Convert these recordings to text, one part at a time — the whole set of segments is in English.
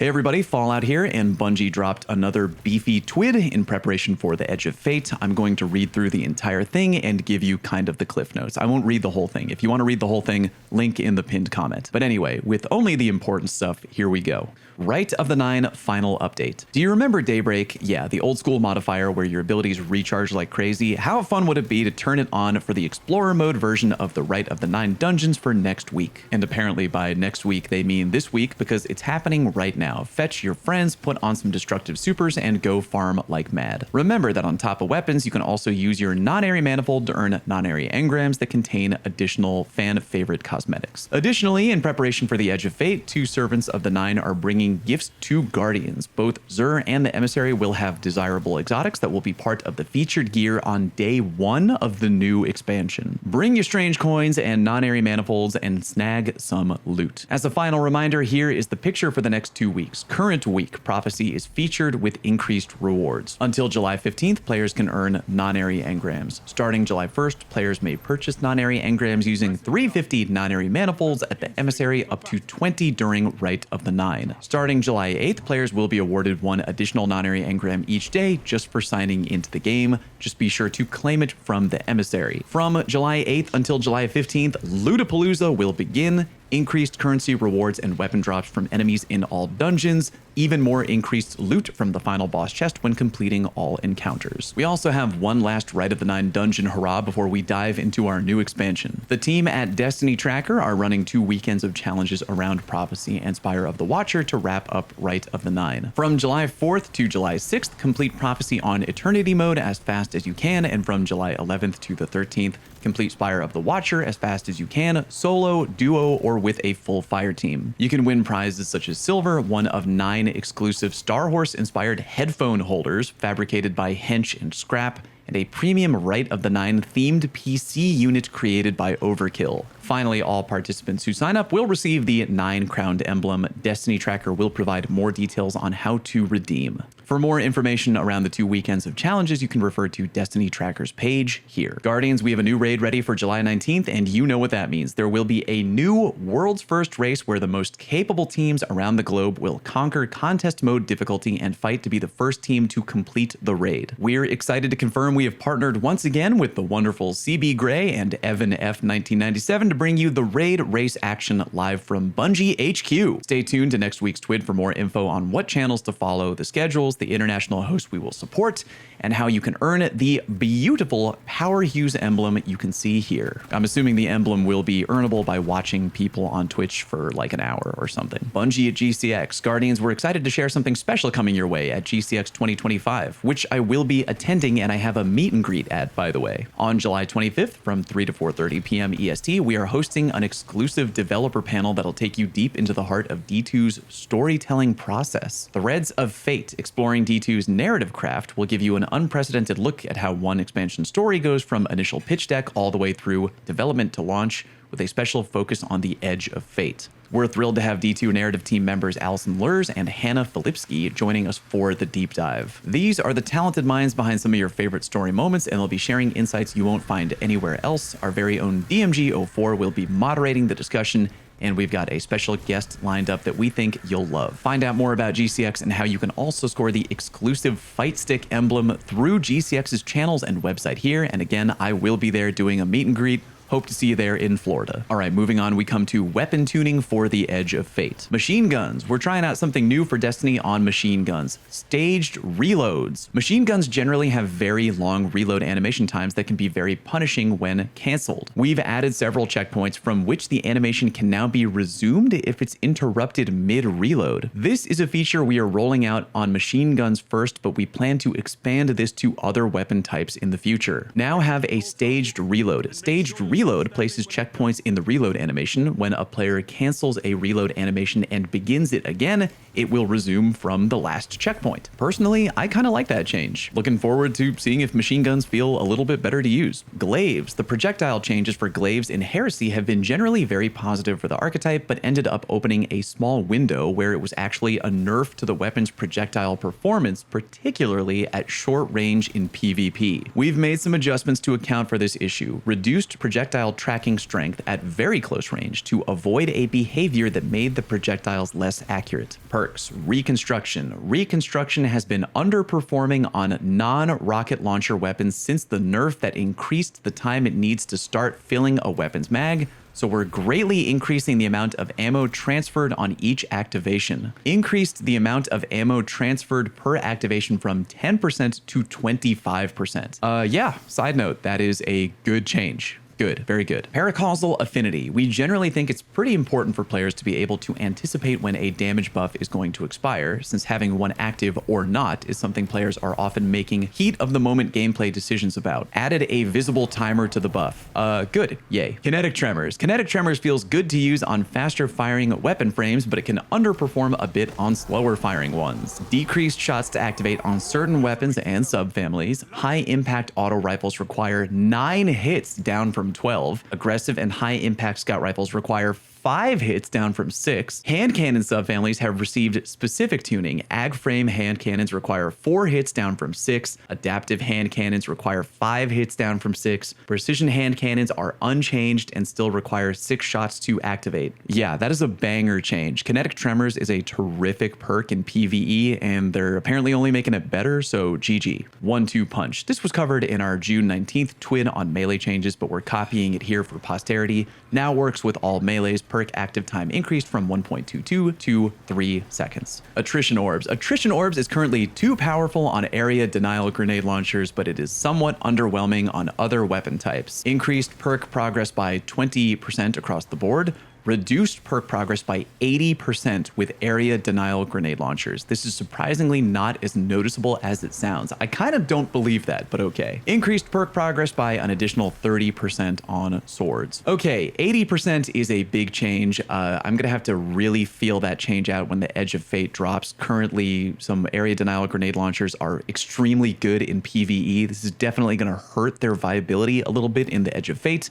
Hey everybody, Fallout here, and Bungie dropped another beefy TWID in preparation for the Edge of Fate. I'm going to read through the entire thing and give you kind of the cliff notes. I won't read the whole thing. If you want to read the whole thing, link in the pinned comment. But anyway, with only the important stuff, here we go. Rite of the Nine final update. Do you remember Daybreak? Yeah, the old school modifier where your abilities recharge like crazy. How fun would it be to turn it on for the Explorer mode version of the Rite of the Nine dungeons for next week? And apparently by next week, they mean this week because it's happening right now. Fetch your friends, put on some destructive supers, and go farm like mad. Remember that on top of weapons, you can also use your non-area manifold to earn non-area engrams that contain additional fan favorite cosmetics. Additionally, in preparation for the Edge of Fate, two Servants of the Nine are bringing gifts to Guardians. Both Xur and the Emissary will have desirable exotics that will be part of the featured gear on day 1 of the new expansion. Bring your strange coins and non-area manifolds and snag some loot. As a final reminder, here is the picture for the next 2 weeks. Current week, Prophecy is featured with increased rewards. Until July 15th, players can earn non-area engrams. Starting July 1st, players may purchase non-area engrams using 350 non-area manifolds at the Emissary, up to 20 during Rite of the Nine. Starting July 8th, players will be awarded 1 additional non-area engram each day just for signing into the game. Just be sure to claim it from the Emissary. From July 8th until July 15th, Lootapalooza will begin. Increased currency rewards and weapon drops from enemies in all dungeons, even more increased loot from the final boss chest when completing all encounters. We also have one last Rite of the Nine dungeon hurrah before we dive into our new expansion. The team at Destiny Tracker are running 2 weekends of challenges around Prophecy and Spire of the Watcher to wrap up Rite of the Nine. From July 4th to July 6th, complete Prophecy on Eternity mode as fast as you can, and from July 11th to the 13th, complete Spire of the Watcher as fast as you can, solo, duo, or with a full fire team. You can win prizes such as silver, one of 9 exclusive Star Horse inspired headphone holders fabricated by Hench and Scrap, and a premium Rite of the Nine themed PC unit created by Overkill. Finally, all participants who sign up will receive the 9-crowned emblem. Destiny Tracker will provide more details on how to redeem. For more information around the 2 weekends of challenges, you can refer to Destiny Tracker's page here. Guardians, we have a new raid ready for July 19th, and you know what that means. There will be a new world's first race where the most capable teams around the globe will conquer contest mode difficulty and fight to be the first team to complete the raid. We're excited to confirm we have partnered once again with the wonderful CB Gray and Evan F1997 to bring you the raid race action live from Bungie HQ. Stay tuned to next week's TWID for more info on what channels to follow, the schedules, the international hosts we will support, and how you can earn the beautiful Power Hues emblem you can see here. I'm assuming the emblem will be earnable by watching people on Twitch for like an hour or something. Bungie at GCX. Guardians, we're excited to share something special coming your way at GCX 2025, which I will be attending, and I have a meet and greet at, by the way. On July 25th from 3 to 4:30 p.m. EST, we are hosting an exclusive developer panel that'll take you deep into the heart of D2's storytelling process. Threads of Fate, exploring D2's narrative craft, will give you an unprecedented look at how one expansion story goes from initial pitch deck all the way through development to launch, with a special focus on the Edge of Fate. We're thrilled to have D2 narrative team members Allison Lurs and Hannah Filipski joining us for the deep dive. These are the talented minds behind some of your favorite story moments, and they'll be sharing insights you won't find anywhere else. Our very own DMG04 will be moderating the discussion, and we've got a special guest lined up that we think you'll love. Find out more about GCX and how you can also score the exclusive Fight Stick emblem through GCX's channels and website here. And again, I will be there doing a meet and greet. Hope to see you there in Florida. All right, moving on, we come to weapon tuning for the Edge of Fate. Machine guns. We're trying out something new for Destiny on machine guns. Staged reloads. Machine guns generally have very long reload animation times that can be very punishing when canceled. We've added several checkpoints from which the animation can now be resumed if it's interrupted mid-reload. This is a feature we are rolling out on machine guns first, but we plan to expand this to other weapon types in the future. Now have a staged reload. Staged reload places checkpoints in the reload animation. When a player cancels a reload animation and begins it again, it will resume from the last checkpoint. Personally, I kind of like that change. Looking forward to seeing if machine guns feel a little bit better to use. Glaives. The projectile changes for glaives in Heresy have been generally very positive for the archetype, but ended up opening a small window where it was actually a nerf to the weapon's projectile performance, particularly at short range in PvP. We've made some adjustments to account for this issue. Reduced projectile projectile tracking strength at very close range to avoid a behavior that made the projectiles less accurate. Perks: Reconstruction. Reconstruction has been underperforming on non-rocket launcher weapons since the nerf that increased the time it needs to start filling a weapon's mag, so we're greatly increasing the amount of ammo transferred on each activation. Increased the amount of ammo transferred per activation from 10% to 25%. Yeah, side note, that is a good change. Good, very good. Paracausal affinity. We generally think it's pretty important for players to be able to anticipate when a damage buff is going to expire, since having one active or not is something players are often making heat of the moment gameplay decisions about. Added a visible timer to the buff. Good, yay. Kinetic tremors. Kinetic tremors feels good to use on faster firing weapon frames, but it can underperform a bit on slower firing ones. Decreased shots to activate on certain weapons and subfamilies. High impact auto rifles require 9 hits, down from 12. Aggressive and high impact scout rifles require 5 hits, down from 6. Hand cannon subfamilies have received specific tuning. Ag frame hand cannons require 4 hits, down from 6. Adaptive hand cannons require 5 hits, down from 6. Precision hand cannons are unchanged and still require 6 shots to activate. Yeah, that is a banger change. Kinetic tremors is a terrific perk in PvE, and they're apparently only making it better, so GG. 1-2 punch. This was covered in our June 19th TWID on melee changes, but we're copying it here for posterity. Now works with all melees. Perk active time increased from 1.22 to 3 seconds. Attrition orbs. Attrition orbs is currently too powerful on area denial grenade launchers, but it is somewhat underwhelming on other weapon types. Increased perk progress by 20% across the board. Reduced perk progress by 80% with area denial grenade launchers. This is surprisingly not as noticeable as it sounds. I kind of don't believe that, but okay. Increased perk progress by an additional 30% on swords. Okay, 80% is a big change. I'm gonna have to really feel that change out when the Edge of Fate drops. Currently, some area denial grenade launchers are extremely good in PvE. This is definitely gonna hurt their viability a little bit in the Edge of Fate.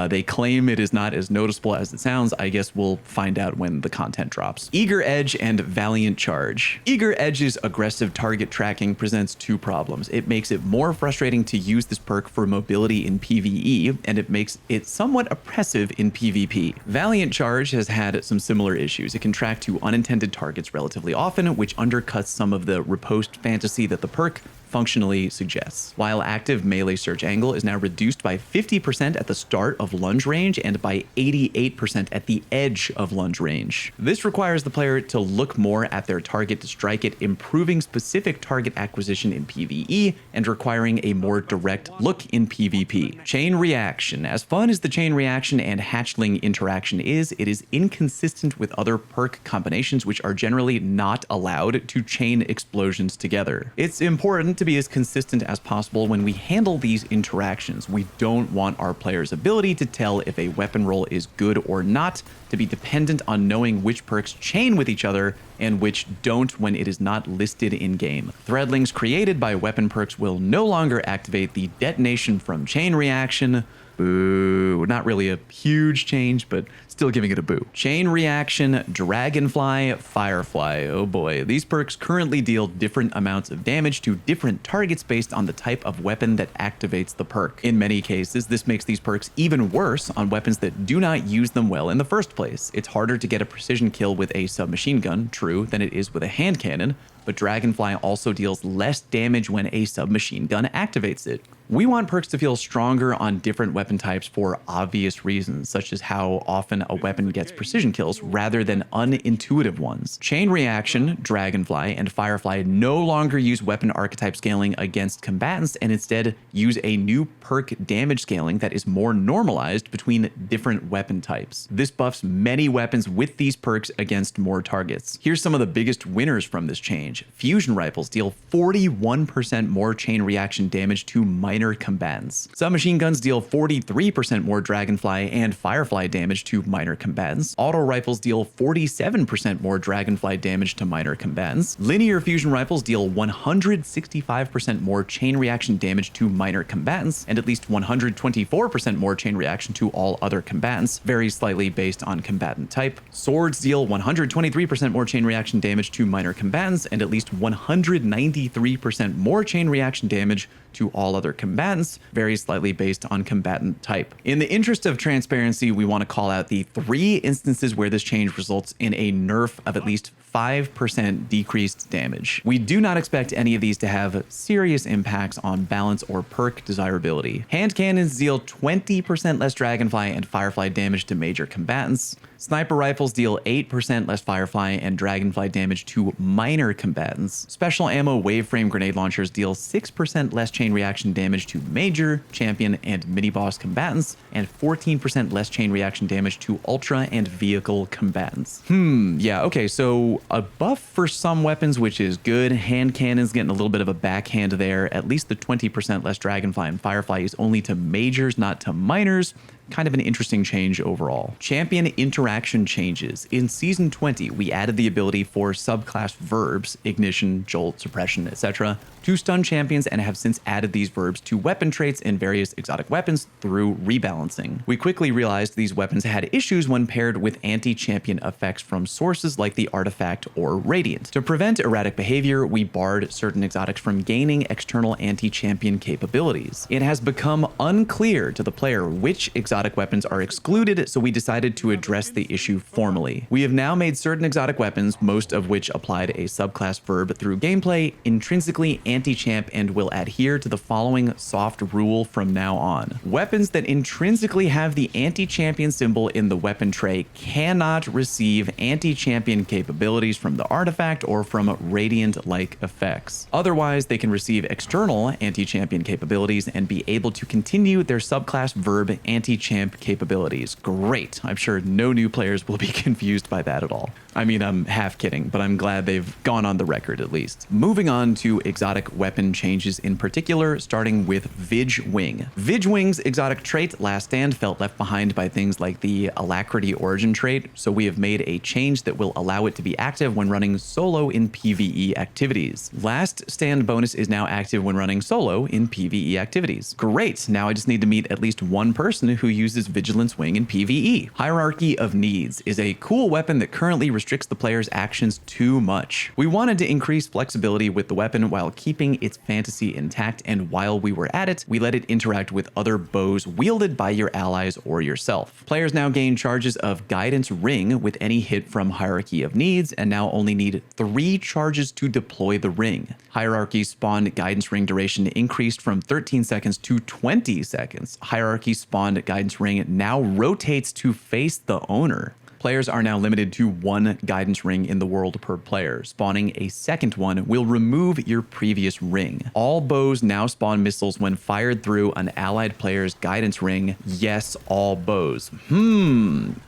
They claim it is not as noticeable as it sounds. I guess we'll find out when the content drops. Eager Edge and Valiant Charge. Eager Edge's aggressive target tracking presents 2 problems. It makes it more frustrating to use this perk for mobility in PvE, and it makes it somewhat oppressive in PvP. Valiant Charge has had some similar issues. It can track to unintended targets relatively often, which undercuts some of the riposte fantasy that the perk functionally suggests. While active melee search angle is now reduced by 50% at the start of lunge range and by 88% at the edge of lunge range. This requires the player to look more at their target to strike it, improving specific target acquisition in PvE and requiring a more direct look in PvP. Chain reaction. As fun as the chain reaction and hatchling interaction is, it is inconsistent with other perk combinations which are generally not allowed to chain explosions together. It's important to be as consistent as possible when we handle these interactions. We don't want our player's ability to tell if a weapon roll is good or not to be dependent on knowing which perks chain with each other and which don't when it is not listed in-game. Threadlings created by weapon perks will no longer activate the detonation from chain reaction. Boo. Not really a huge change, but still giving it a boo. Chain reaction, Dragonfly, Firefly. Oh boy. These perks currently deal different amounts of damage to different targets based on the type of weapon that activates the perk. In many cases, this makes these perks even worse on weapons that do not use them well in the first place. It's harder to get a precision kill with a submachine gun, true, than it is with a hand cannon, but Dragonfly also deals less damage when a submachine gun activates it. We want perks to feel stronger on different weapon types for obvious reasons, such as how often a weapon gets precision kills rather than unintuitive ones. Chain Reaction, Dragonfly, and Firefly no longer use weapon archetype scaling against combatants and instead use a new perk damage scaling that is more normalized between different weapon types. This buffs many weapons with these perks against more targets. Here's some of the biggest winners from this change. Fusion rifles deal 41% more chain reaction damage to minor combatants. Submachine guns deal 43% more Dragonfly and Firefly damage to minor combatants. Auto rifles deal 47% more Dragonfly damage to minor combatants. Linear fusion rifles deal 165% more chain reaction damage to minor combatants, and at least 124% more chain reaction to all other combatants, varies slightly based on combatant type. Swords deal 123% more chain reaction damage to minor combatants, and at least 193% more chain reaction damage to all other combatants, varies slightly based on combatant type. In the interest of transparency, we want to call out the 3 instances where this change results in a nerf of at least 5% decreased damage. We do not expect any of these to have serious impacts on balance or perk desirability. Hand cannons deal 20% less dragonfly and firefly damage to major combatants. Sniper rifles deal 8% less firefly and dragonfly damage to minor combatants. Special ammo waveframe grenade launchers deal 6% less chain reaction damage to major, champion, and mini-boss combatants, and 14% less chain reaction damage to ultra and vehicle combatants. Yeah, okay, so a buff for some weapons, which is good. Hand cannons getting a little bit of a backhand there. At least the 20% less dragonfly and firefly is only to majors, not to minors. Kind of an interesting change overall. Champion interaction changes. In Season 20, we added the ability for subclass verbs, ignition, jolt, suppression, etc., to stun champions and have since added these verbs to weapon traits in various exotic weapons through rebalancing. We quickly realized these weapons had issues when paired with anti-champion effects from sources like the artifact or radiant. To prevent erratic behavior, we barred certain exotics from gaining external anti-champion capabilities. It has become unclear to the player which exotic weapons are excluded, so we decided to address the issue formally. We have now made certain exotic weapons, most of which applied a subclass verb through gameplay, intrinsically anti-champ and will adhere to the following soft rule from now on. Weapons that intrinsically have the anti-champion symbol in the weapon tray cannot receive anti-champion capabilities from the artifact or from radiant-like effects. Otherwise, they can receive external anti-champion capabilities and be able to continue their subclass verb anti-champ capabilities. Great. I'm sure no new players will be confused by that at all. I mean, I'm half kidding, but I'm glad they've gone on the record at least. Moving on to exotic weapon changes in particular, starting with Vig Wing. Vig Wing's exotic trait, Last Stand, felt left behind by things like the Alacrity Origin trait, so we have made a change that will allow it to be active when running solo in PvE activities. Last Stand bonus is now active when running solo in PvE activities. Great, now I just need to meet at least one person who uses Vigilance Wing in PvE. Hierarchy of Needs is a cool weapon that currently restricts the player's actions too much. We wanted to increase flexibility with the weapon while keeping its fantasy intact, and while we were at it, we let it interact with other bows wielded by your allies or yourself. Players now gain charges of Guidance Ring with any hit from Hierarchy of Needs, and now only need 3 charges to deploy the ring. Hierarchy spawned Guidance Ring duration increased from 13 seconds to 20 seconds. Hierarchy spawned Guidance Ring now rotates to face the owner. Players are now limited to 1 guidance ring in the world per player. Spawning a second one will remove your previous ring. All bows now spawn missiles when fired through an allied player's guidance ring. Yes, all bows.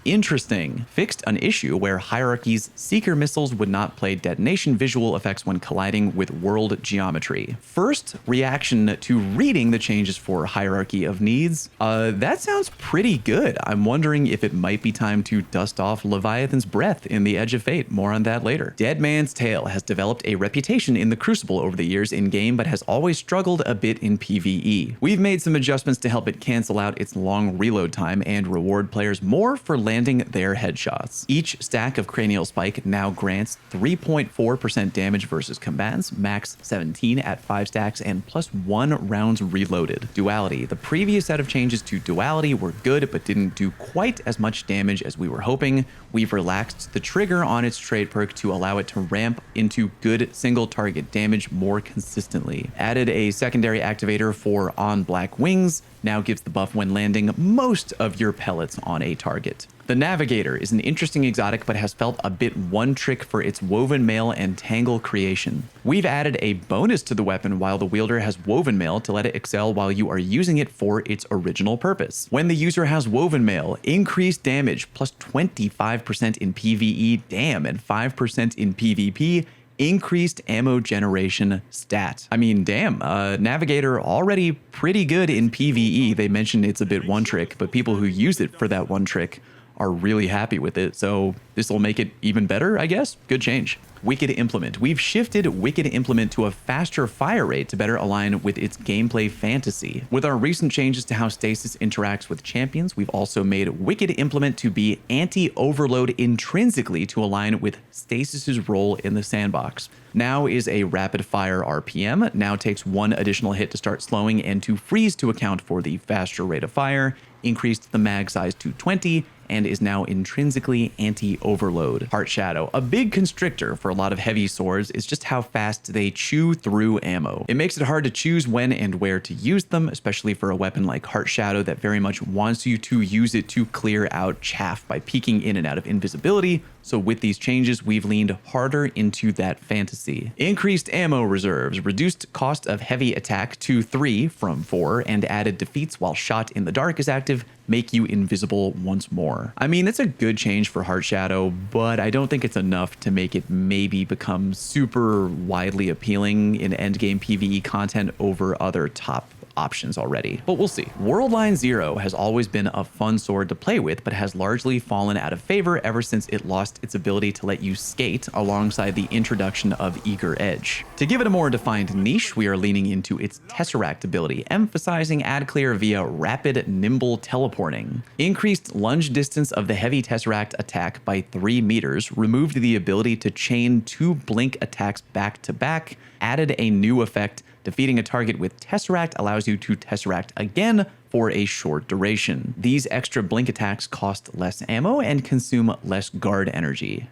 Interesting. Fixed an issue where Hierarchy's Seeker missiles would not play detonation visual effects when colliding with world geometry. First reaction to reading the changes for Hierarchy of Needs. That sounds pretty good. I'm wondering if it might be time to dust off Leviathan's breath in the Edge of Fate. More on that later. Dead Man's Tale has developed a reputation in the Crucible over the years in-game, but has always struggled a bit in PvE. We've made some adjustments to help it cancel out its long reload time and reward players more for landing their headshots. Each stack of Cranial Spike now grants 3.4% damage versus combatants, max 17 at 5 stacks, and +1 rounds reloaded. Duality. The previous set of changes to Duality were good, but didn't do quite as much damage as we were hoping. We've relaxed the trigger on its trait perk to allow it to ramp into good single target damage more consistently. Added a secondary activator for On Black Wings, now gives the buff when landing most of your pellets on a target. The Navigator is an interesting exotic, but has felt a bit one-trick for its Woven Mail and Tangle creation. We've added a bonus to the weapon while the wielder has Woven Mail to let it excel while you are using it for its original purpose. When the user has Woven Mail, increased damage plus 25% in PvE, damn, and 5% in PvP, increased ammo generation stat. I mean, damn, Navigator already pretty good in PvE. They mentioned it's a bit one trick, but people who use it for that one trick are really happy with it. So this will make it even better, I guess. Good change. Wicked Implement. We've shifted Wicked Implement to a faster fire rate to better align with its gameplay fantasy. With our recent changes to how Stasis interacts with champions, we've also made Wicked Implement to be anti-overload intrinsically to align with Stasis's role in the sandbox. Now is a rapid fire RPM, now takes 1 additional hit to start slowing and to freeze to account for the faster rate of fire, increased the mag size to 20, and is now intrinsically anti-overload. Heart Shadow. A big constrictor for a lot of heavy swords is just how fast they chew through ammo. It makes it hard to choose when and where to use them, especially for a weapon like Heart Shadow that very much wants you to use it to clear out chaff by peeking in and out of invisibility. So with these changes, we've leaned harder into that fantasy. Increased ammo reserves, reduced cost of heavy attack to 3 from 4, and added defeats while shot in the dark is active, make you invisible once more. I mean, it's a good change for Heart Shadow, but I don't think it's enough to make it maybe become super widely appealing in endgame PvE content over other top options already, but we'll see. Worldline Zero has always been a fun sword to play with, but has largely fallen out of favor ever since it lost its ability to let you skate alongside the introduction of Eager Edge. To give it a more defined niche, we are leaning into its Tesseract ability, emphasizing ad clear via rapid, nimble teleporting. Increased lunge distance of the heavy Tesseract attack by 3 meters, removed the ability to chain 2 blink attacks back to back, added a new effect. Defeating a target with Tesseract allows you to Tesseract again for a short duration. These extra blink attacks cost less ammo and consume less guard energy.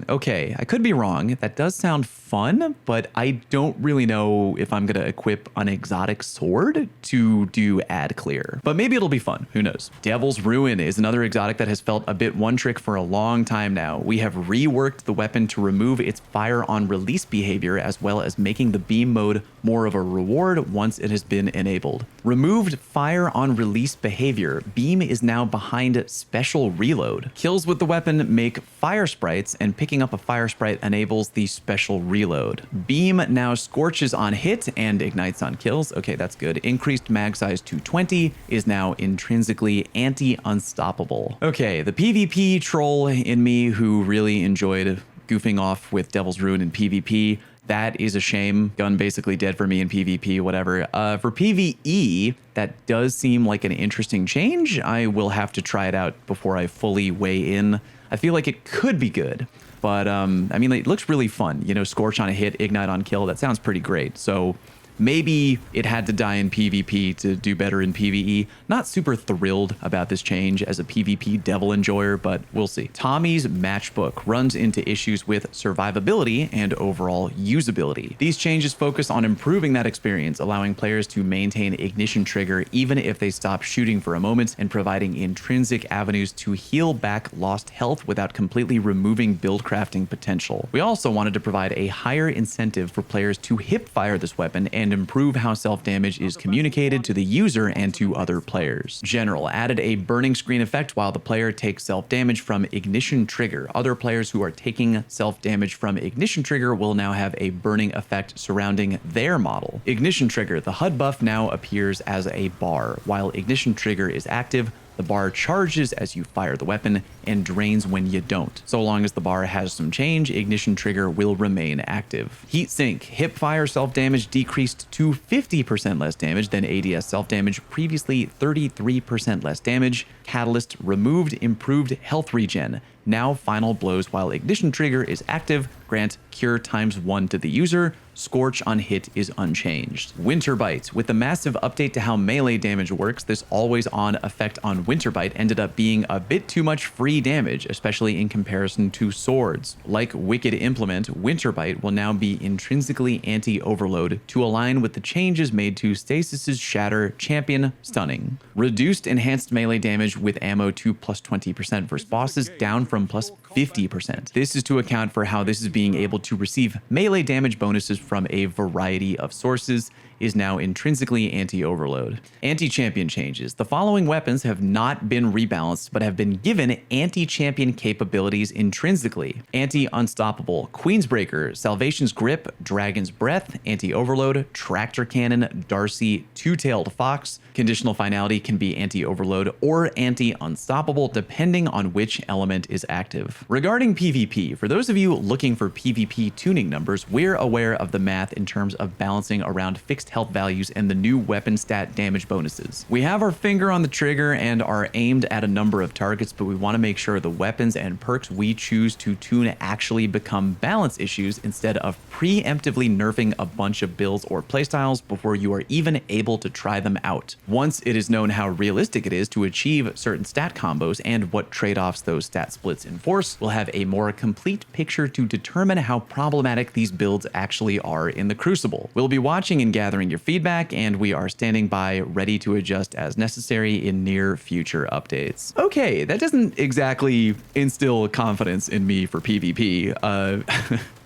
Okay, I could be wrong. That does sound fun, but I don't really know if I'm gonna equip an exotic sword to do ad clear. But maybe it'll be fun, who knows? Devil's Ruin is another exotic that has felt a bit one trick for a long time now. We have reworked the weapon to remove its fire on release behavior, as well as making the beam mode more of a reward once it has been enabled. Removed fire on release behavior, beam is now behind special reload. Kills with the weapon make fire sprites, and picking up a fire sprite enables the special reload. Beam now scorches on hit and ignites on kills. Okay, that's good. Increased mag size to 20 is now intrinsically anti-unstoppable. Okay, the PvP troll in me who really enjoyed goofing off with Devil's Ruin in PvP, that is a shame. Gun basically dead for me in PvP, whatever. For PvE, that does seem like an interesting change. I will have to try it out before I fully weigh in. I feel like it could be good, but I mean, it looks really fun. You know, scorch on a hit, ignite on kill. That sounds pretty great. So maybe it had to die in PvP to do better in PvE. Not super thrilled about this change as a PvP devil enjoyer, but we'll see. Tommy's Matchbook runs into issues with survivability and overall usability. These changes focus on improving that experience, allowing players to maintain ignition trigger even if they stop shooting for a moment, and providing intrinsic avenues to heal back lost health without completely removing build crafting potential. We also wanted to provide a higher incentive for players to hip fire this weapon and improve how self-damage is communicated to the user and to other players. General added a burning screen effect while the player takes self-damage from ignition trigger. Other players who are taking self-damage from ignition trigger will now have a burning effect surrounding their model. Ignition trigger, the HUD buff now appears as a bar. While ignition trigger is active, the bar charges as you fire the weapon and drains when you don't. So long as the bar has some change, ignition trigger will remain active. Heat sink, hip fire self-damage decreased to 50% less damage than ADS self-damage, previously 33% less damage. Catalyst removed improved health regen. Now final blows while ignition trigger is active grant cure ×1 to the user. Scorch on hit is unchanged. Winter Bite. With the massive update to how melee damage works, this always on effect on Winter Bite ended up being a bit too much free damage, especially in comparison to swords. Like Wicked Implement, Winter Bite will now be intrinsically anti-overload to align with the changes made to Stasis's Shatter Champion Stunning. Reduced enhanced melee damage with ammo to +20% versus bosses, down from from plus 50%. This is to account for how this is being able to receive melee damage bonuses from a variety of sources, is now intrinsically anti-overload. Anti-champion changes. The following weapons have not been rebalanced, but have been given anti-champion capabilities intrinsically. Anti-unstoppable, Queensbreaker, Salvation's Grip, Dragon's Breath, Anti-overload, Tractor Cannon, Darcy, Two-tailed Fox. Conditional finality can be anti-overload or anti-unstoppable, depending on which element is active. Regarding PvP, for those of you looking for PvP tuning numbers, we're aware of the math in terms of balancing around fixed health values and the new weapon stat damage bonuses. We have our finger on the trigger and are aimed at a number of targets, but we want to make sure the weapons and perks we choose to tune actually become balance issues instead of preemptively nerfing a bunch of builds or playstyles before you are even able to try them out. Once it is known how realistic it is to achieve certain stat combos and what trade-offs those stat splits enforce, we'll have a more complete picture to determine how problematic these builds actually are in the Crucible. We'll be watching and gathering your feedback, and we are standing by ready to adjust as necessary in near future updates. Okay, that doesn't exactly instill confidence in me for PvP.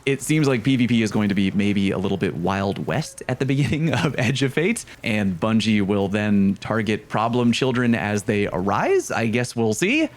It seems like PvP is going to be maybe a little bit Wild West at the beginning of Edge of Fate, and Bungie will then target problem children as they arise. I guess we'll see.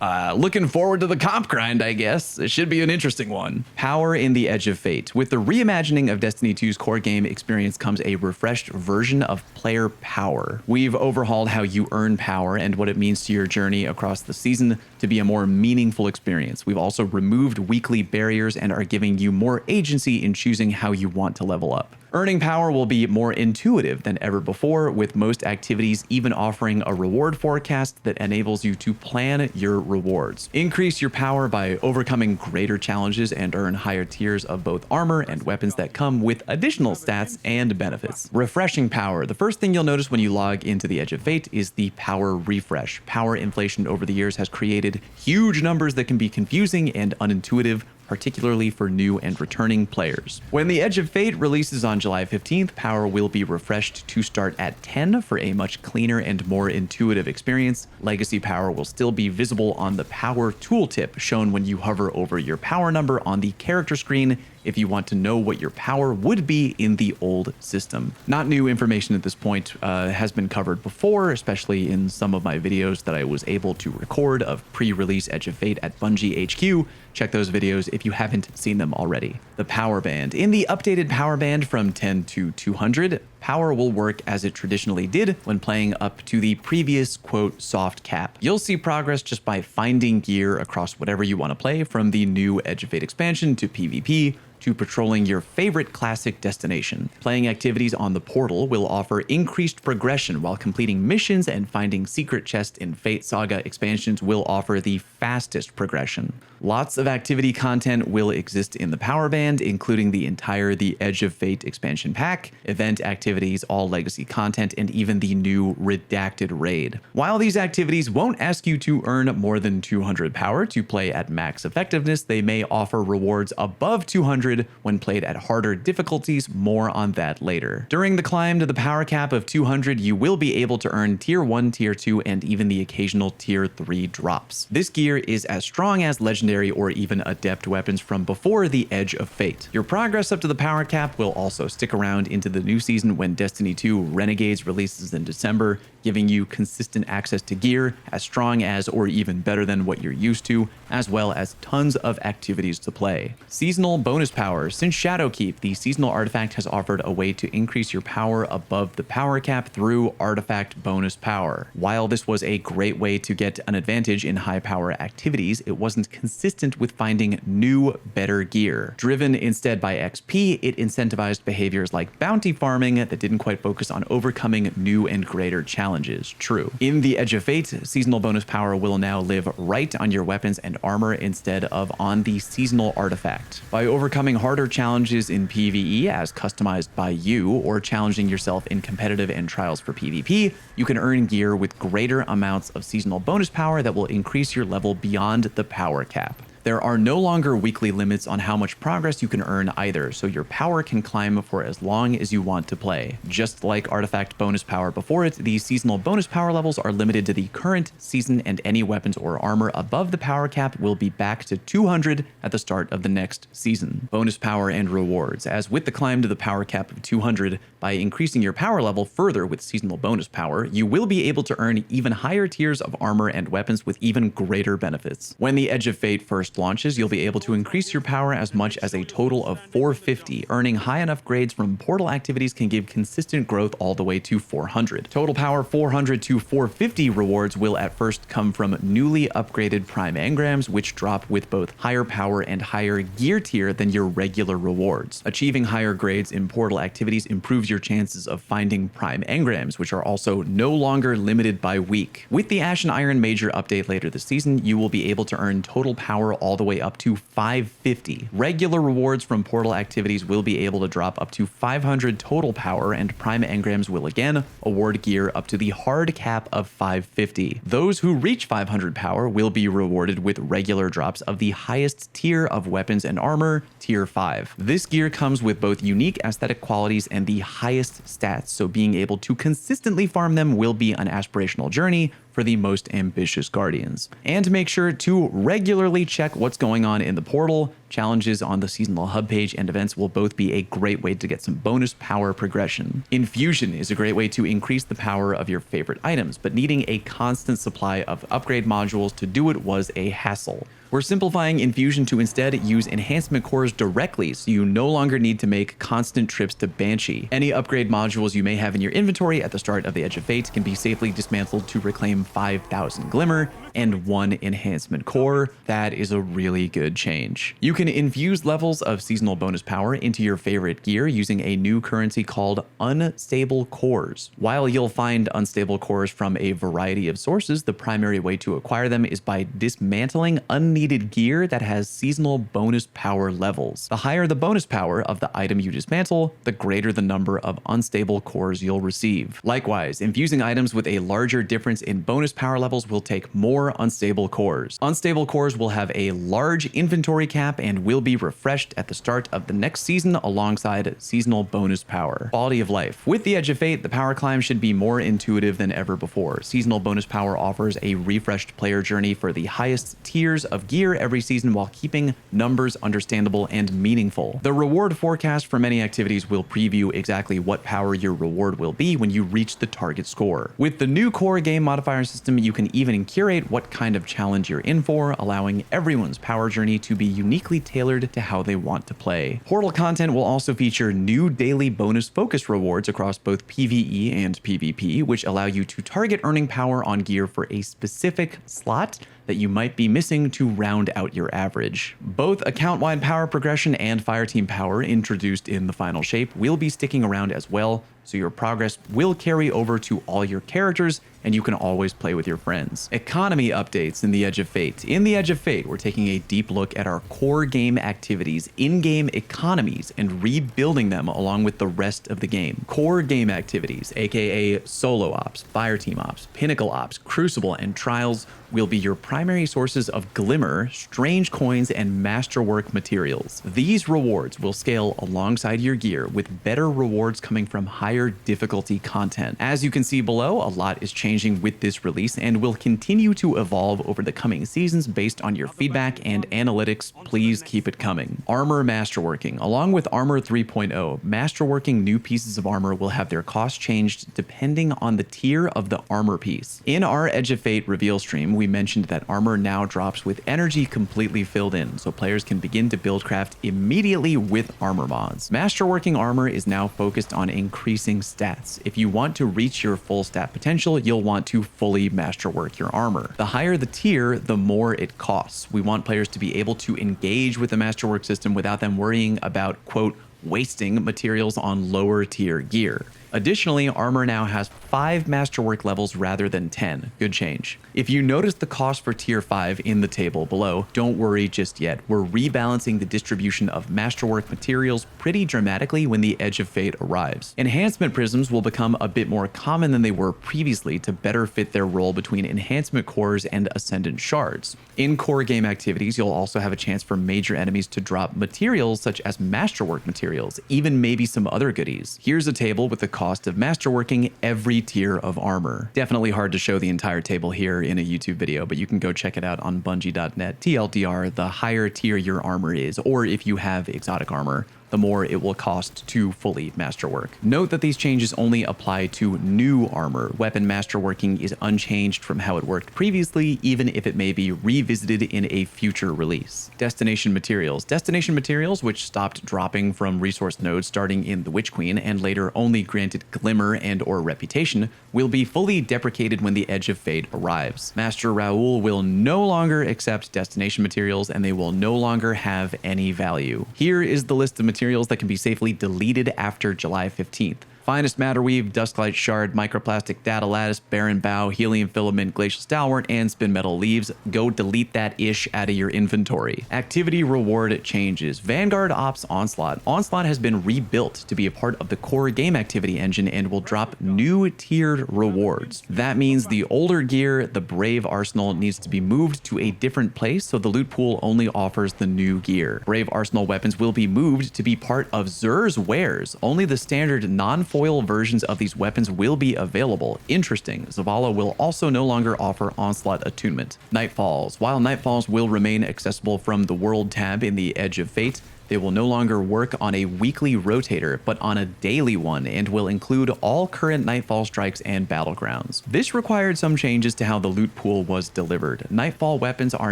Looking forward to the comp grind, I guess. It should be an interesting one. Power in the Edge of Fate. With the reimagining of Destiny 2's core game experience comes a refreshed version of player power. We've overhauled how you earn power and what it means to your journey across the season to be a more meaningful experience. We've also removed weekly barriers and are giving you more agency in choosing how you want to level up. Earning power will be more intuitive than ever before, with most activities even offering a reward forecast that enables you to plan your rewards. Increase your power by overcoming greater challenges and earn higher tiers of both armor and weapons that come with additional stats and benefits. Refreshing power. The first thing you'll notice when you log into the Edge of Fate is the power refresh. Power inflation over the years has created huge numbers that can be confusing and unintuitive, particularly for new and returning players. When the Edge of Fate releases on July 15th, power will be refreshed to start at 10 for a much cleaner and more intuitive experience. Legacy power will still be visible on the power tooltip shown when you hover over your power number on the character screen if you want to know what your power would be in the old system. Not new information at this point, has been covered before, especially in some of my videos that I was able to record of pre-release Edge of Fate at Bungie HQ. Check those videos if you haven't seen them already. The power band. In the updated power band from 10 to 200, power will work as it traditionally did when playing up to the previous, quote, soft cap. You'll see progress just by finding gear across whatever you want to play, from the new Edge of Fate expansion to PvP, to patrolling your favorite classic destination. Playing activities on the portal will offer increased progression, while completing missions and finding secret chests in Fate Saga expansions will offer the fastest progression. Lots of activity content will exist in the power band, including the entire The Edge of Fate expansion pack, event activities, all legacy content, and even the new redacted raid. While these activities won't ask you to earn more than 200 power to play at max effectiveness, they may offer rewards above 200 when played at harder difficulties. More on that later. During the climb to the power cap of 200, you will be able to earn tier 1, tier 2, and even the occasional tier 3 drops. This gear is as strong as legendary or even adept weapons from before the Edge of Fate. Your progress up to the power cap will also stick around into the new season when Destiny 2 Renegades releases in December, giving you consistent access to gear as strong as or even better than what you're used to, as well as tons of activities to play. Seasonal bonus power. Since Shadowkeep, the seasonal artifact has offered a way to increase your power above the power cap through artifact bonus power. While this was a great way to get an advantage in high power activities, it wasn't consistent with finding new, better gear. Driven instead by XP, it incentivized behaviors like bounty farming that didn't quite focus on overcoming new and greater challenges. True. In the Edge of Fate, seasonal bonus power will now live right on your weapons and armor instead of on the seasonal artifact. By overcoming harder challenges in PvE as customized by you, or challenging yourself in competitive and trials for PvP, you can earn gear with greater amounts of seasonal bonus power that will increase your level beyond the power cap. There are no longer weekly limits on how much progress you can earn either, so your power can climb for as long as you want to play. Just like artifact bonus power before it, the seasonal bonus power levels are limited to the current season, and any weapons or armor above the power cap will be back to 200 at the start of the next season. Bonus power and rewards. As with the climb to the power cap of 200, by increasing your power level further with seasonal bonus power, you will be able to earn even higher tiers of armor and weapons with even greater benefits. When the Edge of Fate first launches, you'll be able to increase your power as much as a total of 450. Earning high enough grades from portal activities can give consistent growth all the way to 400. Total power 400 to 450 rewards will at first come from newly upgraded prime engrams, which drop with both higher power and higher gear tier than your regular rewards. Achieving higher grades in portal activities improves your chances of finding prime engrams, which are also no longer limited by week. With the Ash and Iron Major update later this season, you will be able to earn total power all the way up to 550. Regular rewards from portal activities will be able to drop up to 500 total power, and prime engrams will again award gear up to the hard cap of 550. Those who reach 500 power will be rewarded with regular drops of the highest tier of weapons and armor, tier 5. This gear comes with both unique aesthetic qualities and the highest stats, so being able to consistently farm them will be an aspirational journey for the most ambitious Guardians. And make sure to regularly check what's going on in the portal. Challenges on the seasonal hub page and events will both be a great way to get some bonus power progression. Infusion is a great way to increase the power of your favorite items, but needing a constant supply of upgrade modules to do it was a hassle. We're simplifying Infusion to instead use enhancement cores directly, so you no longer need to make constant trips to Banshee. Any upgrade modules you may have in your inventory at the start of the Edge of Fate can be safely dismantled to reclaim 5,000 Glimmer and 1 enhancement core. That is a really good change. You can infuse levels of seasonal bonus power into your favorite gear using a new currency called Unstable Cores. While you'll find unstable cores from a variety of sources, the primary way to acquire them is by dismantling unneeded gear that has seasonal bonus power levels. The higher the bonus power of the item you dismantle, the greater the number of unstable cores you'll receive. Likewise, infusing items with a larger difference in bonus power levels will take more unstable cores. Unstable cores will have a large inventory cap and will be refreshed at the start of the next season alongside seasonal bonus power. Quality of life. With the Edge of Fate, the power climb should be more intuitive than ever before. Seasonal bonus power offers a refreshed player journey for the highest tiers of gear every season while keeping numbers understandable and meaningful. The reward forecast for many activities will preview exactly what power your reward will be when you reach the target score. With the new core game modifier system, you can even curate what kind of challenge you're in for, allowing everyone's power journey to be uniquely tailored to how they want to play. Portal content will also feature new daily bonus focus rewards across both PvE and PvP, which allow you to target earning power on gear for a specific slot that you might be missing to round out your average. Both account-wide power progression and fireteam power introduced in the final shape will be sticking around as well, so your progress will carry over to all your characters and you can always play with your friends. Economy updates in the Edge of Fate. In the Edge of Fate, we're taking a deep look at our core game activities, in-game economies, and rebuilding them along with the rest of the game. Core game activities, aka solo ops, fireteam ops, pinnacle ops, crucible, and trials will be your primary sources of glimmer, strange coins, and masterwork materials. These rewards will scale alongside your gear, with better rewards coming from higher difficulty content. As you can see below, a lot is changing with this release and will continue to evolve over the coming seasons based on your feedback and analytics. Please keep it coming. Armor masterworking. Along with Armor 3.0, masterworking new pieces of armor will have their cost changed depending on the tier of the armor piece. In our Edge of Fate reveal stream, we mentioned that armor now drops with energy completely filled in, so players can begin to build craft immediately with armor mods. Masterworking armor is now focused on increasing stats. If you want to reach your full stat potential, you'll want to fully masterwork your armor. The higher the tier, the more it costs. We want players to be able to engage with the masterwork system without them worrying about, quote, wasting materials on lower tier gear. Additionally, armor now has 5 masterwork levels rather than 10. Good change. If you notice the cost for tier 5 in the table below, don't worry just yet. We're rebalancing the distribution of masterwork materials pretty dramatically when the Edge of Fate arrives. Enhancement prisms will become a bit more common than they were previously to better fit their role between enhancement cores and ascendant shards. In core game activities, you'll also have a chance for major enemies to drop materials such as masterwork materials, even maybe some other goodies. Here's a table with the cost of masterworking every tier of armor. Definitely hard to show the entire table here in a YouTube video, but you can go check it out on bungie.net. TLDR, the higher tier your armor is, or if you have exotic armor, the more it will cost to fully masterwork. Note that these changes only apply to new armor. Weapon masterworking is unchanged from how it worked previously, even if it may be revisited in a future release. Destination materials. Destination materials, which stopped dropping from resource nodes starting in the Witch Queen and later only granted Glimmer and or Reputation, will be fully deprecated when the Edge of Fate arrives. Master Raoul will no longer accept destination materials and they will no longer have any value. Here is the list of materials that can be safely deleted after July 15th. Finest Matter Weave, Dusklight Shard, Microplastic Data Lattice, Barren Bough, Helium Filament, Glacial Stalwart, and Spin Metal Leaves. Go delete that ish out of your inventory. Activity reward changes. Vanguard Ops Onslaught. Onslaught has been rebuilt to be a part of the core game activity engine and will drop new tiered rewards. That means the older gear, the Brave Arsenal, needs to be moved to a different place, so the loot pool only offers the new gear. Brave Arsenal weapons will be moved to be part of Xur's wares. Only the standard non-foil versions of these weapons will be available. Interesting, Zavala will also no longer offer Onslaught attunement. Nightfalls. While Nightfalls will remain accessible from the World tab in the Edge of Fate, they will no longer work on a weekly rotator, but on a daily one, and will include all current Nightfall strikes and battlegrounds. This required some changes to how the loot pool was delivered. Nightfall weapons are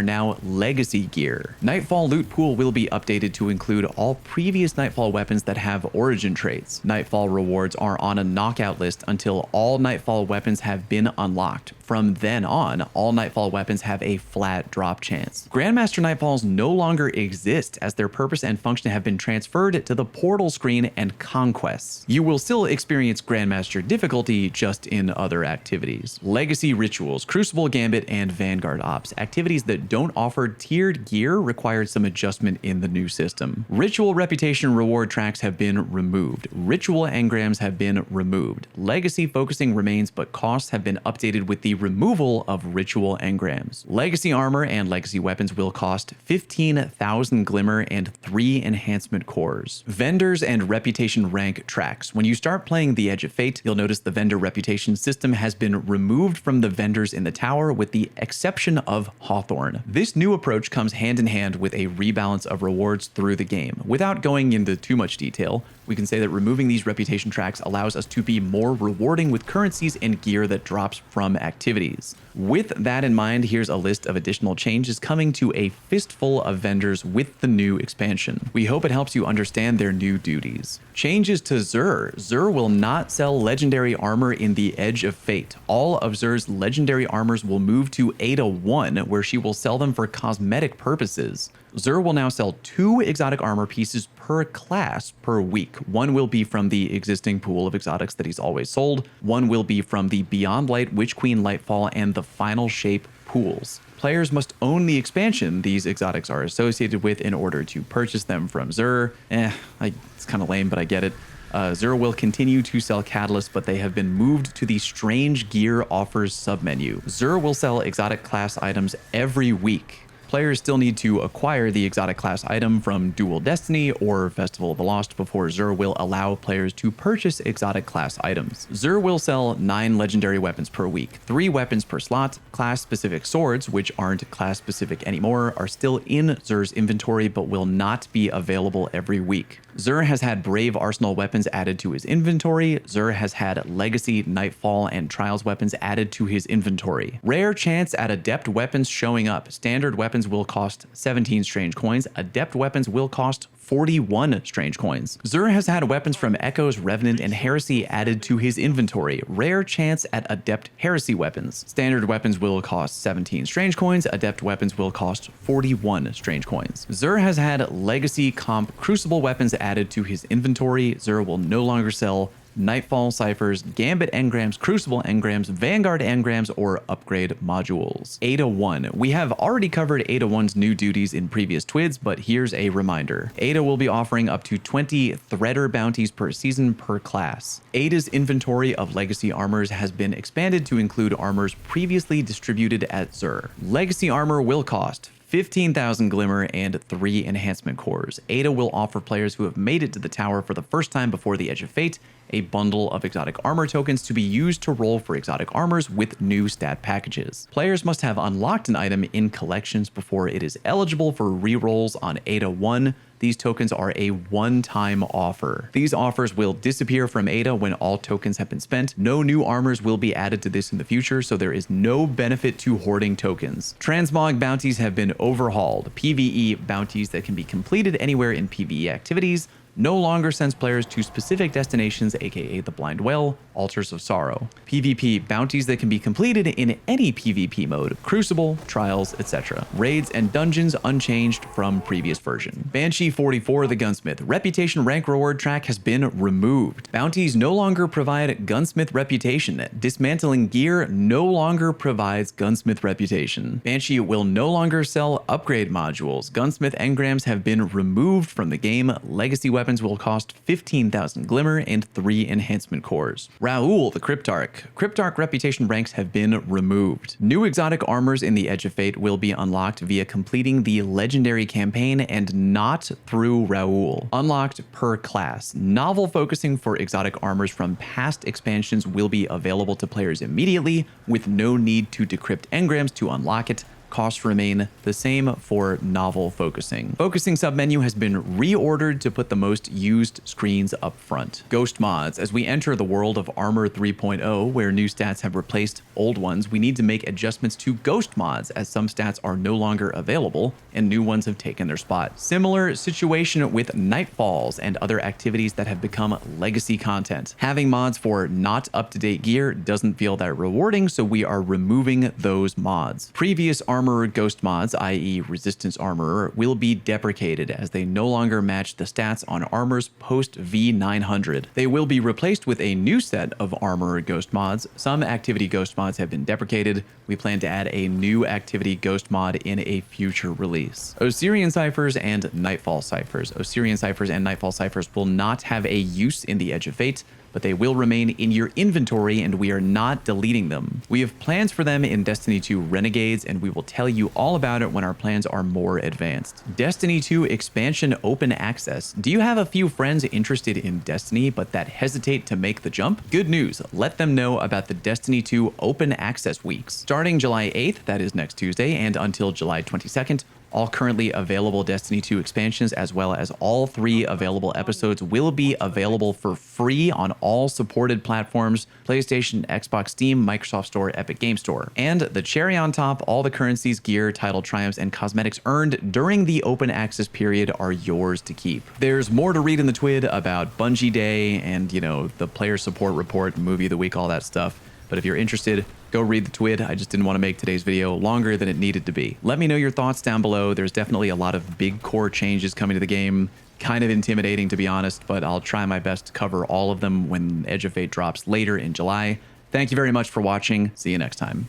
now legacy gear. Nightfall loot pool will be updated to include all previous Nightfall weapons that have origin traits. Nightfall rewards are on a knockout list until all Nightfall weapons have been unlocked. From then on, all Nightfall weapons have a flat drop chance. Grandmaster Nightfalls no longer exist as their purpose and function have been transferred to the portal screen and conquests. You will still experience Grandmaster difficulty, just in other activities. Legacy Rituals, Crucible Gambit, and Vanguard Ops. Activities that don't offer tiered gear required some adjustment in the new system. Ritual Reputation reward tracks have been removed. Ritual engrams have been removed. Legacy focusing remains, but costs have been updated with the removal of ritual engrams. Legacy armor and legacy weapons will cost 15,000 glimmer and 3 enhancement cores. Vendors and reputation rank tracks. When you start playing the Edge of Fate, you'll notice the vendor reputation system has been removed from the vendors in the tower with the exception of Hawthorne. This new approach comes hand in hand with a rebalance of rewards through the game. Without going into too much detail, we can say that removing these reputation tracks allows us to be more rewarding with currencies and gear that drops from activities. With that in mind, here's a list of additional changes coming to a fistful of vendors with the new expansion. We hope it helps you understand their new duties. Changes to Xur. Xur will not sell legendary armor in the Edge of Fate. All of Xur's legendary armors will move to Ada 1, where she will sell them for cosmetic purposes. Xur will now sell 2 exotic armor pieces per class per week. One will be from the existing pool of exotics that he's always sold. One will be from the Beyond Light, Witch Queen, Lightfall, and the Final Shape pools. Players must own the expansion these exotics are associated with in order to purchase them from Xur. It's kind of lame, but I get it. Xur will continue to sell catalysts, but they have been moved to the Strange Gear Offers submenu. Xur will sell exotic class items every week. Players still need to acquire the exotic class item from Dual Destiny or Festival of the Lost before Xur will allow players to purchase exotic class items. Xur will sell 9 legendary weapons per week, 3 weapons per slot. Class-specific swords, which aren't class-specific anymore, are still in Xur's inventory but will not be available every week. Xur has had Brave Arsenal weapons added to his inventory. Xur has had Legacy, Nightfall, and Trials weapons added to his inventory. Rare chance at Adept weapons showing up. Standard weapons will cost 17 strange coins. Adept weapons will cost 41 strange coins. Xur has had weapons from Echoes, Revenant, and Heresy added to his inventory. Rare chance at Adept Heresy weapons. Standard weapons will cost 17 strange coins. Adept weapons will cost 41 strange coins. Xur has had Legacy Comp Crucible weapons added to his inventory. Xur will no longer sell Nightfall ciphers, Gambit engrams, Crucible engrams, Vanguard engrams, or upgrade modules. Ada 1. We have already covered Ada 1's new duties in previous TWIDs, but here's a reminder. Ada will be offering up to 20 Threader bounties per season per class. Ada's inventory of legacy armors has been expanded to include armors previously distributed at Xur. Legacy armor will cost 15,000 Glimmer and 3 enhancement cores. Ada will offer players who have made it to the tower for the first time before the Edge of Fate a bundle of exotic armor tokens to be used to roll for exotic armors with new stat packages. Players must have unlocked an item in collections before it is eligible for rerolls on Ada 1. These tokens are a one-time offer. These offers will disappear from Ada when all tokens have been spent. No new armors will be added to this in the future, so there is no benefit to hoarding tokens. Transmog bounties have been overhauled. PvE bounties that can be completed anywhere in PvE activities no longer sends players to specific destinations, aka the Blind Well, Altars of Sorrow. PvP bounties that can be completed in any PvP mode, Crucible, Trials, etc. Raids and dungeons unchanged from previous version. Banshee 44, the Gunsmith. Reputation rank reward track has been removed. Bounties no longer provide Gunsmith reputation. Dismantling gear no longer provides Gunsmith reputation. Banshee will no longer sell upgrade modules. Gunsmith engrams have been removed from the game. Legacy weapons will cost 15,000 Glimmer and 3 enhancement cores. Raoul, the Cryptarch. Cryptarch reputation ranks have been removed. New exotic armors in the Edge of Fate will be unlocked via completing the legendary campaign and not through Raoul. Unlocked per class. Novel focusing for exotic armors from past expansions will be available to players immediately with no need to decrypt engrams to unlock it. Costs remain the same for novel focusing. Focusing submenu has been reordered to put the most used screens up front. Ghost mods. As we enter the world of Armor 3.0, where new stats have replaced old ones, we need to make adjustments to ghost mods as some stats are no longer available and new ones have taken their spot. Similar situation with Nightfalls and other activities that have become legacy content. Having mods for not up-to-date gear doesn't feel that rewarding, so we are removing those mods. Previous armor ghost mods, i.e. resistance armor, will be deprecated as they no longer match the stats on armors post V900. They will be replaced with a new set of armor ghost mods. Some activity ghost mods have been deprecated. We plan to add a new activity ghost mod in a future release. Osirian ciphers and Nightfall ciphers. Osirian ciphers and Nightfall ciphers will not have a use in the Edge of Fate, but they will remain in your inventory and we are not deleting them. We have plans for them in Destiny 2 Renegades and we will tell you all about it when our plans are more advanced. Destiny 2 expansion open access. Do you have a few friends interested in Destiny but that hesitate to make the jump? Good news, let them know about the Destiny 2 open access weeks. Starting July 8th, that is next Tuesday, and until July 22nd, all currently available Destiny 2 expansions, as well as all 3 available episodes, will be available for free on all supported platforms: PlayStation, Xbox, Steam, Microsoft Store, Epic Game Store. And the cherry on top, all the currencies, gear, title triumphs, and cosmetics earned during the open access period are yours to keep. There's more to read in the TWID about Bungie Day and, you know, the player support report, movie of the week, all that stuff. But if you're interested, go read the TWID. I just didn't want to make today's video longer than it needed to be. Let me know your thoughts down below. There's definitely a lot of big core changes coming to the game. Kind of intimidating, to be honest, but I'll try my best to cover all of them when Edge of Fate drops later in July. Thank you very much for watching. See you next time.